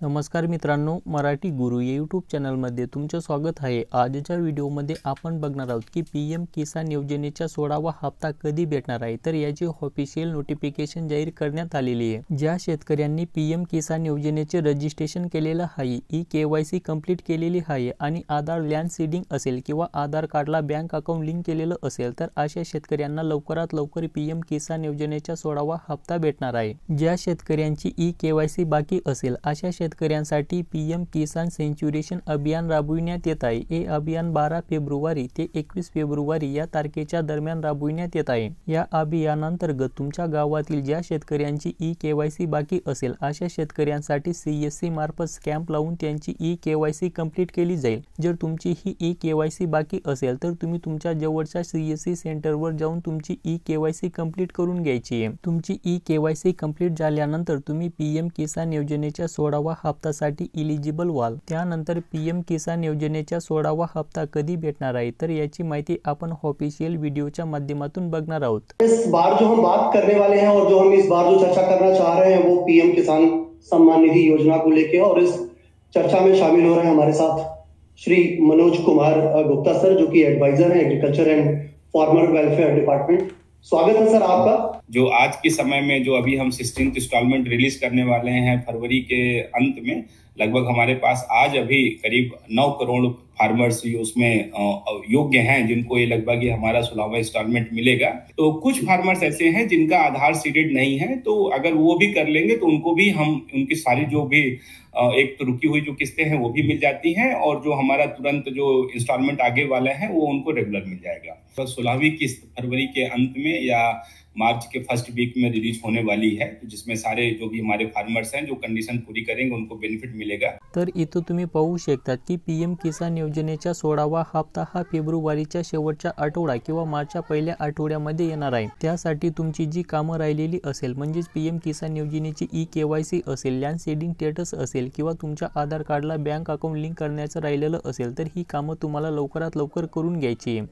नमस्कार मित्रांनो, मराठी गुरु या यूट्यूब चॅनलमध्ये तुमचं स्वागत आहे। आजच्या व्हिडिओमध्ये आपण बघणार आहोत की पीएम किसान योजनेचा 16वा हप्ता कधी भेटणार आहे। तर याची ऑफिशियल नोटिफिकेशन जाहीर करण्यात आलेली आहे। ज्या शेतकऱ्यांनी पीएम किसान योजनेचे रजिस्ट्रेशन केलेलं आहे, ई-केवायसी कंप्लीट केलेली आहे आणि आधार लँड सीडिंग असेल किंवा आधार कार्डला बँक अकाउंट लिंक केलेलं असेल, तर अशा शेतकऱ्यांना लवकरात लवकर पीएम किसान योजनेचा 16वा हप्ता भेटणार आहे। ज्या शेतकऱ्यांची ई-केवायसी बाकी असेल, अशा शेतकऱ्यांसाठी पीएम किसान सेंच्युरेशन अभियान राबविण्यात येत आहे। हे अभियान 12 फेब्रुवारी ते 21 फेब्रुवारी या तारखेच्या दरम्यान राबविण्यात येत आहे। या अभियानांतर्गत तुमच्या गावातील ज्या शेतकऱ्यांची ई-केवायसी बाकी असेल, अशा शेतकऱ्यांसाठी सीएससी मार्फत स्कॅम्प लावून त्यांची ई-केवायसी कंप्लीट केली जाईल। जर तुमची ही ई-केवायसी बाकी असेल, तर तुम्ही तुमच्या जवळच्या सीएससी सेंटरवर जाऊन तुमची ई-केवायसी कंप्लीट करून घ्यायची आहे। तुमची ई-केवायसी कंप्लीट झाल्यानंतर तुम्ही पीएम किसान योजनेच्या 16वा हप्त्यासाठी इलिजिबल व्हाल। त्यानंतर पीएम किसान योजनेचा 16वा हप्ता कधी भेटणार आहे, तर याची माहिती आपण ऑफिशियल वीडियोच्या माध्यमातून बघणार आहोत। इस बार जो हम बात करने वाले हैं और जो हम इस बार जो चर्चा करना चाह रहे हैं वो पीएम किसान सम्मान निधि योजना को लेके, और इस चर्चा में शामिल हो रहे हैं हमारे साथ श्री मनोज कुमार गुप्ता सर, जो कि एडवाइजर हैं agriculture end farmer welfare department. स्वागत है सर आपका। जो आज के समय में जो अभी हम 16th इंस्टॉलमेंट रिलीज करने वाले हैं फरवरी के अंत में, लगभग हमारे पास आज अभी करीब 9 करोड़ फार्मर्स उसमें योग्य हैं, जिनको ये लगभग ये हमारा 16वां इंस्टॉलमेंट मिलेगा। तो कुछ फार्मर्स ऐसे हैं जिनका आधार सीडेड नहीं है, तो अगर वो भी कर लेंगे तो उनको भी हम उनकी सारी जो भी एक तो रुकी हुई जो किस्तें हैं वो भी मिल जाती हैं, और जो हमारा तुरंत जो इंस्टॉलमेंट आगे वाला है वो उनको रेगुलर मिल जाएगा। तो 16वीं किस्त फरवरी के अंत में या मार्च के फर्स्ट वीक में रिलीज होने वाली है, तो जिसमें सारे जो भी हमारे फार्मर्स हैं जो कंडीशन पूरी करेंगे उनको बेनिफिट मिलेगा। तर इथं तुम्ही पाहू शकतात की पीएम किसान योजनेचा 16वा हप्ता हा फेब्रुवारीच्या शेवटच्या आठवडा किंवा मार्चच्या पहिल्या आठवड्यामध्ये येणार आहे। त्यासाठी तुमची जी कामं राहिलेली असेल, म्हणजे पीएम किसान योजनेची ई-केवायसी असेल, लँड सीडिंग स्टेटस असेल किंवा तुमच्या आधार कार्डला बँक अकाउंट लिंक करण्याचं राहिलेलं असेल, तर ही कामं तुम्हाला लवकरात लवकर करून घ्यायची आहे।